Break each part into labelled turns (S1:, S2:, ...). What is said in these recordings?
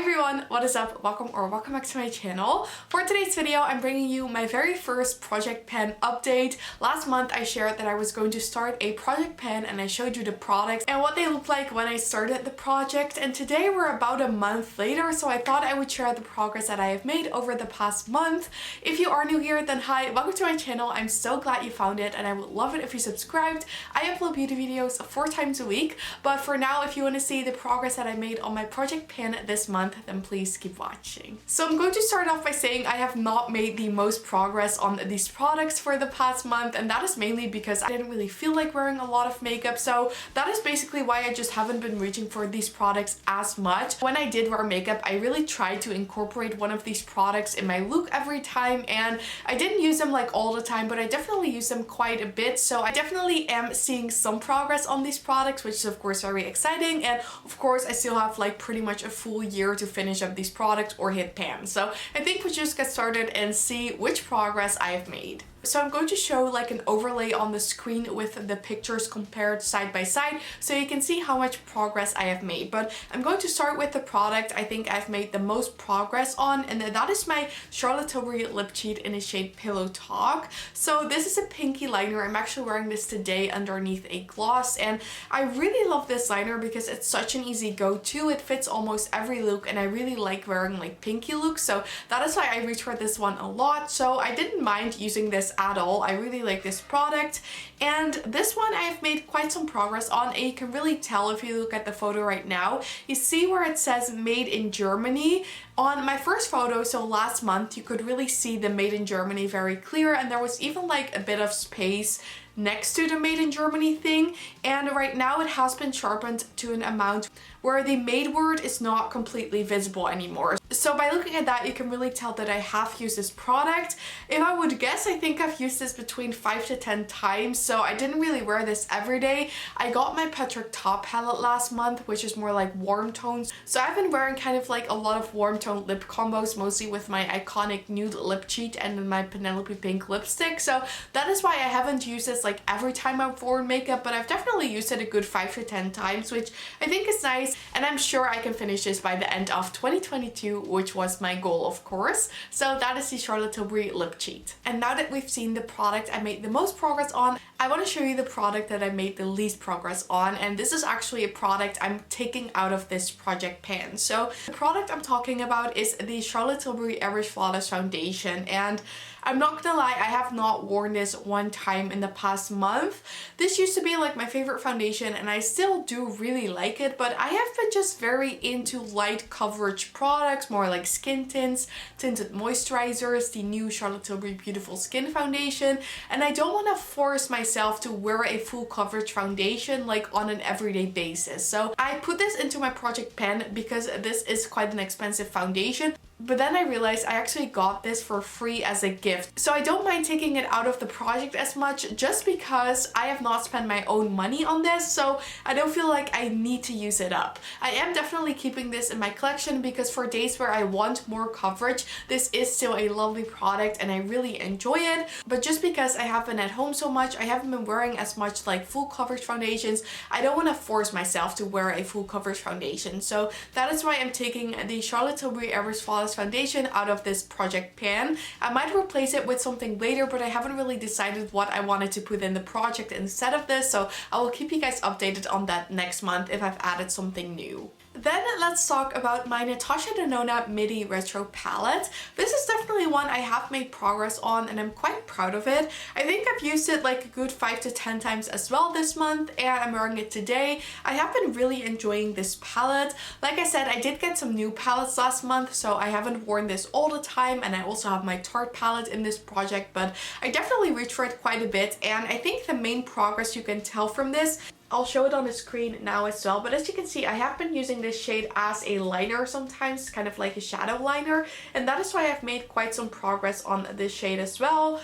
S1: everyone, what is up? Welcome back to my channel. For today's video, I'm bringing you my very first project pen update. Last month I shared that I was going to start a project pen and I showed you the products and what they look like when I started the project, and today we're about a month later, so I thought I would share the progress that I have made over the past month. If you are new here, then hi, welcome to my channel. I'm so glad you found it and I would love it if you subscribed. I upload beauty videos 4 times a week, but for now, if you want to see the progress that I made on my project pen this month, then please keep watching. So I'm going to start off by saying I have not made the most progress on these products for the past month, and that is mainly because I didn't really feel like wearing a lot of makeup, so that is basically why I just haven't been reaching for these products as much. When I did wear makeup, I really tried to incorporate one of these products in my look every time, and I didn't use them like all the time, but I definitely use them quite a bit, so I definitely am seeing some progress on these products, which is of course very exciting, and of course I still have like pretty much a full year to finish up these products or hit pan. So I think we'll just get started and see which progress I have made. So I'm going to show like an overlay on the screen with the pictures compared side by side so you can see how much progress I have made. But I'm going to start with the product I think I've made the most progress on, and that is my Charlotte Tilbury lip cheat in the shade Pillow Talk. So this is a pinky liner. I'm actually wearing this today underneath a gloss, and I really love this liner because it's such an easy go-to. It fits almost every look and I really like wearing like pinky looks, so that is why I reach for this one a lot. So I didn't mind using this at all. I really like this product, and this one I've made quite some progress on, and you can really tell if you look at the photo right now. You see where it says made in Germany. On my first photo, so last month, you could really see the made in Germany very clear, and there was even like a bit of space next to the made in Germany thing, and right now it has been sharpened to an amount where the made word is not completely visible anymore. So by looking at that, you can really tell that I have used this product. If I would guess, I think I've used this between 5 to 10 times, so I didn't really wear this every day. I got my Petric Top palette last month, which is more like warm tones, so I've been wearing kind of like a lot of warm tone lip combos, mostly with my iconic nude lip cheat and then my Penelope Pink lipstick, so that is why I haven't used this like every time I've worn makeup, but I've definitely used it a good 5 to 10 times, which I think is nice, and I'm sure I can finish this by the end of 2022, which was my goal, of course. So that is the Charlotte Tilbury lip cheat. And now that we've seen the product I made the most progress on, I want to show you the product that I made the least progress on, and this is actually a product I'm taking out of this project pan. So the product I'm talking about is the Charlotte Tilbury Airbrush Flawless Foundation, and I'm not gonna lie, I have not worn this one time in the past month. This used to be like my favorite foundation and I still do really like it, but I have been just very into light coverage products, more like skin tints, tinted moisturizers, the new Charlotte Tilbury Beautiful Skin Foundation, and I don't want to force myself to wear a full coverage foundation like on an everyday basis. So I put this into my project pen because this is quite an expensive foundation. But then I realized I actually got this for free as a gift. So I don't mind taking it out of the project as much just because I have not spent my own money on this, so I don't feel like I need to use it up. I am definitely keeping this in my collection because for days where I want more coverage, this is still a lovely product and I really enjoy it. But just because I have been at home so much, I haven't been wearing as much like full coverage foundations, I don't want to force myself to wear a full coverage foundation. So that is why I'm taking the Charlotte Tilbury Airbrush Flawless Foundation out of this project pan. I might replace it with something later, but I haven't really decided what I wanted to put in the project instead of this, so I will keep you guys updated on that next month if I've added something new. Then let's talk about my Natasha Denona Midi Retro palette. This is definitely one I have made progress on and I'm quite proud of it. I think I've used it like a good 5 to 10 times as well this month, and I'm wearing it today. I have been really enjoying this palette. Like I said, I did get some new palettes last month, so I haven't worn this all the time, and I also have my Tarte palette in this project, but I definitely reached for it quite a bit, and I think the main progress you can tell from this, I'll show it on the screen now as well, but as you can see, I have been using this shade as a liner sometimes, kind of like a shadow liner, and that is why I've made quite some progress on this shade as well.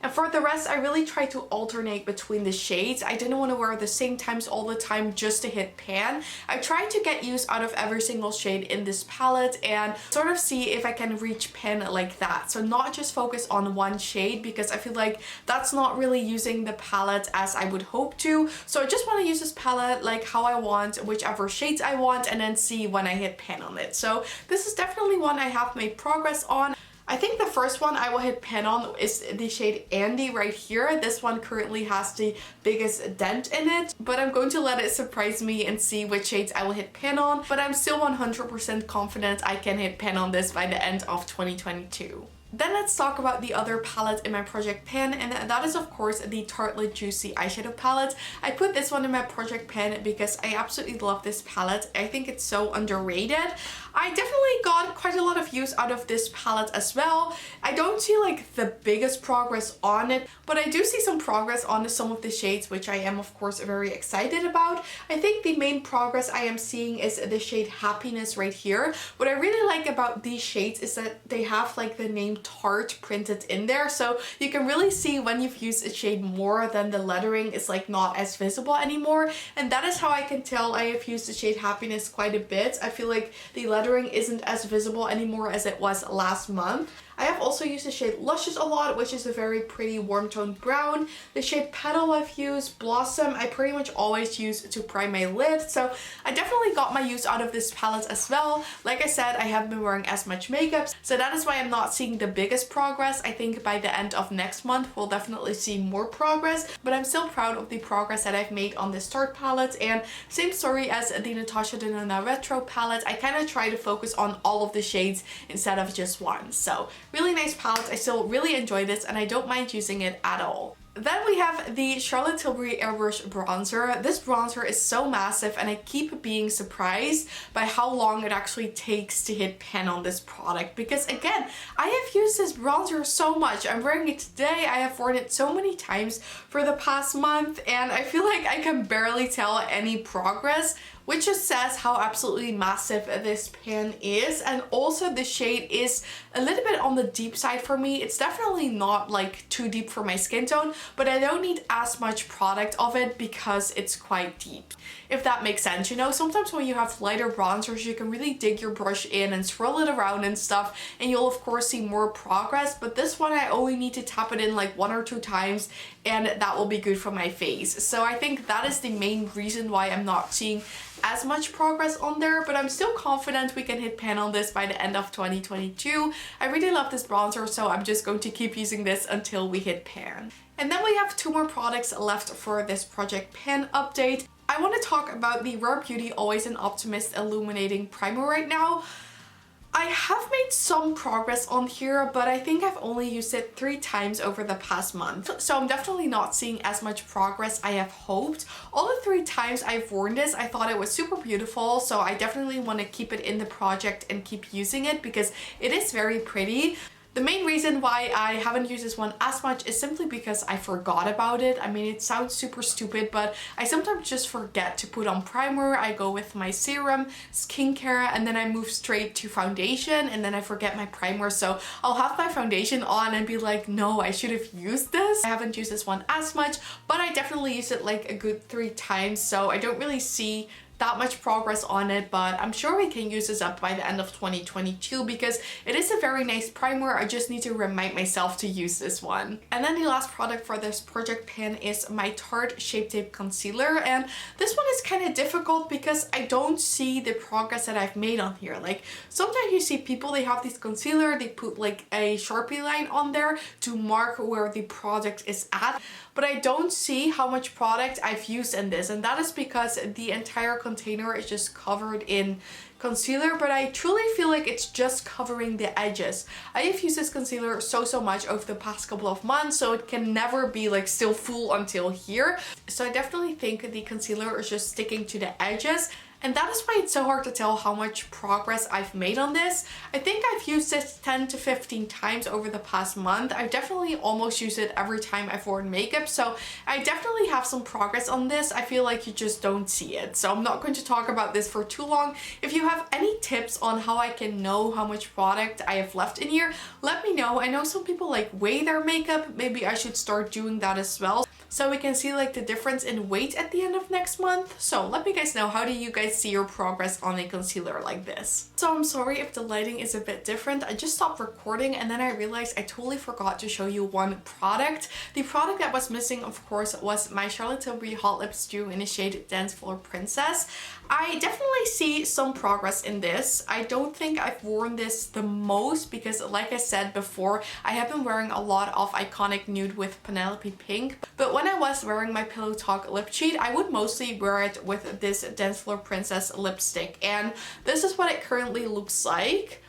S1: And for the rest, I really try to alternate between the shades. I didn't want to wear the same times all the time just to hit pan. I tried to get use out of every single shade in this palette and sort of see if I can reach pan like that. So not just focus on one shade, because I feel like that's not really using the palette as I would hope to. So I just want to use this palette like how I want, whichever shades I want, and then see when I hit pan on it. So this is definitely one I have made progress on. I think the first one I will hit pan on is the shade Andy right here. This one currently has the biggest dent in it, but I'm going to let it surprise me and see which shades I will hit pan on. But I'm still 100% confident I can hit pan on this by the end of 2022. Then let's talk about the other palette in my project pan, and that is of course the Tartelette Juicy Eyeshadow Palette. I put this one in my project pan because I absolutely love this palette. I think it's so underrated. I definitely got quite a lot of use out of this palette as well. I don't see like the biggest progress on it, but I do see some progress on some of the shades, which I am of course very excited about. I think the main progress I am seeing is the shade Happiness right here. What I really like about these shades is that they have like the name Tarte printed in there, so you can really see when you've used a shade more, then the lettering is like not as visible anymore, and that is how I can tell I have used the shade Happiness quite a bit. I feel like the lettering isn't as visible anymore as it was last month. I have also used the shade Luscious a lot, which is a very pretty warm toned brown. The shade Petal I've used, Blossom I pretty much always use to prime my lid, so I definitely got my use out of this palette as well. Like I said, I haven't been wearing as much makeup, so that is why I'm not seeing the biggest progress. I think by the end of next month we'll definitely see more progress, but I'm still proud of the progress that I've made on this Tarte palette. And same story as the Natasha Denona Retro palette, I kind of try to focus on all of the shades instead of just one. So really nice palette. I still really enjoy this and I don't mind using it at all. Then we have the Charlotte Tilbury Airbrush bronzer. This bronzer is so massive and I keep being surprised by how long it actually takes to hit pan on this product, because again, I have used this bronzer so much. I'm wearing it today. I have worn it so many times for the past month and I feel like I can barely tell any progress, which just says how absolutely massive this pan is. And also the shade is a little bit on the deep side for me. It's definitely not like too deep for my skin tone, but I don't need as much product of it because it's quite deep, if that makes sense. You know, sometimes when you have lighter bronzers, you can really dig your brush in and swirl it around and stuff, and you'll of course see more progress. But this one I only need to tap it in like 1 or 2 times and that will be good for my face. So I think that is the main reason why I'm not seeing as much progress on there, but I'm still confident we can hit pan on this by the end of 2022. I really love this bronzer, so I'm just going to keep using this until we hit pan. And then we have 2 more products left for this project pan update. I want to talk about the Rare Beauty Always an Optimist Illuminating Primer right now. I have made some progress on here, but I think I've only used it 3 times over the past month. So I'm definitely not seeing as much progress I have hoped. All the 3 times I've worn this, I thought it was super beautiful. So I definitely want to keep it in the project and keep using it because it is very pretty. The main reason why I haven't used this one as much is simply because I forgot about it. I mean, it sounds super stupid, but I sometimes just forget to put on primer. I go with my serum, skincare, and then I move straight to foundation, and then I forget my primer. So I'll have my foundation on and be like, no, I should have used this. I haven't used this one as much, but I definitely used it like a good 3 times. So I don't really see that much progress on it, but I'm sure we can use this up by the end of 2022 because it is a very nice primer. I just need to remind myself to use this one. And then the last product for this project pan is my Tarte Shape Tape Concealer, and this one is kind of difficult because I don't see the progress that I've made on here. Like sometimes you see people, they have this concealer, they put like a Sharpie line on there to mark where the product is at, but I don't see how much product I've used in this, and that is because the entire container is just covered in concealer, but I truly feel like it's just covering the edges. I have used this concealer so much over the past couple of months, so it can never be like still full until here. So I definitely think the concealer is just sticking to the edges. And that is why it's so hard to tell how much progress I've made on this. I think I've used this 10 to 15 times over the past month. I've definitely almost used it every time I've worn makeup, so I definitely have some progress on this. I feel like you just don't see it. So I'm not going to talk about this for too long. If you have any tips on how I can know how much product I have left in here, let me know. I know some people like weigh their makeup. Maybe I should start doing that as well, so we can see like the difference in weight at the end of next month. So let me guys know, how do you guys see your progress on a concealer like this? So I'm sorry if the lighting is a bit different. I just stopped recording and then I realized I totally forgot to show you one product. The product that was missing, of course, was my Charlotte Tilbury Hot Lips Dew in the shade Dancefloor Princess. I definitely see some progress in this. I don't think I've worn this the most because, like I said before, I have been wearing a lot of Iconic Nude with Penelope Pink. But when I was wearing my Pillow Talk lip cheat, I would mostly wear it with this Dancefloor Princess lipstick. And this is what it currently looks like.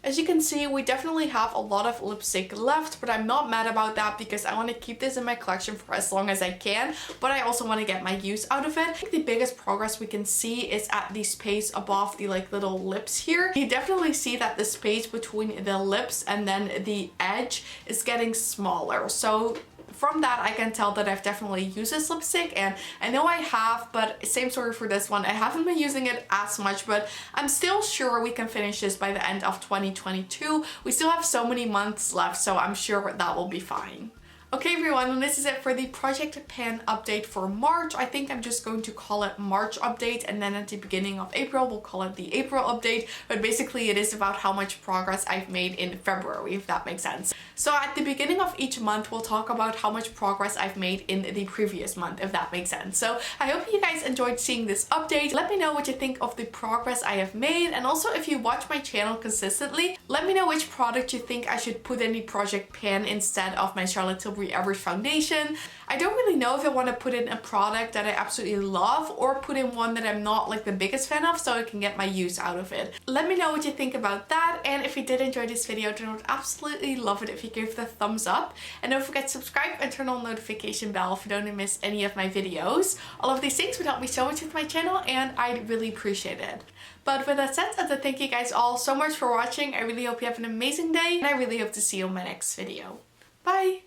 S1: As you can see, we definitely have a lot of lipstick left, but I'm not mad about that because I want to keep this in my collection for as long as I can, but I also want to get my use out of it. I think the biggest progress we can see is at the space above the like little lips here. You definitely see that the space between the lips and then the edge is getting smaller. So from that, I can tell that I've definitely used this lipstick, and I know I have, but same story for this one. I haven't been using it as much, but I'm still sure we can finish this by the end of 2022. We still have so many months left, so I'm sure that will be fine. Okay everyone, and this is it for the Project Pan update for March. I think I'm just going to call it March update, and then at the beginning of April we'll call it the April update, but basically it is about how much progress I've made in February, if that makes sense. So at the beginning of each month we'll talk about how much progress I've made in the previous month, if that makes sense. So I hope you guys enjoyed seeing this update. Let me know what you think of the progress I have made, and also if you watch my channel consistently, let me know which product you think I should put in the Project Pan instead of my Charlotte Tilbury Airbrush foundation. I don't really know if I want to put in a product that I absolutely love or put in one that I'm not like the biggest fan of, so I can get my use out of it. Let me know what you think about that, and if you did enjoy this video, then I would absolutely love it if you give it a thumbs up, and don't forget to subscribe and turn on the notification bell if you don't want to miss any of my videos. All of these things would help me so much with my channel, and I'd really appreciate it. But with that said, I'd like to thank you guys all so much for watching. I really hope you have an amazing day, and I really hope to see you in my next video. Bye!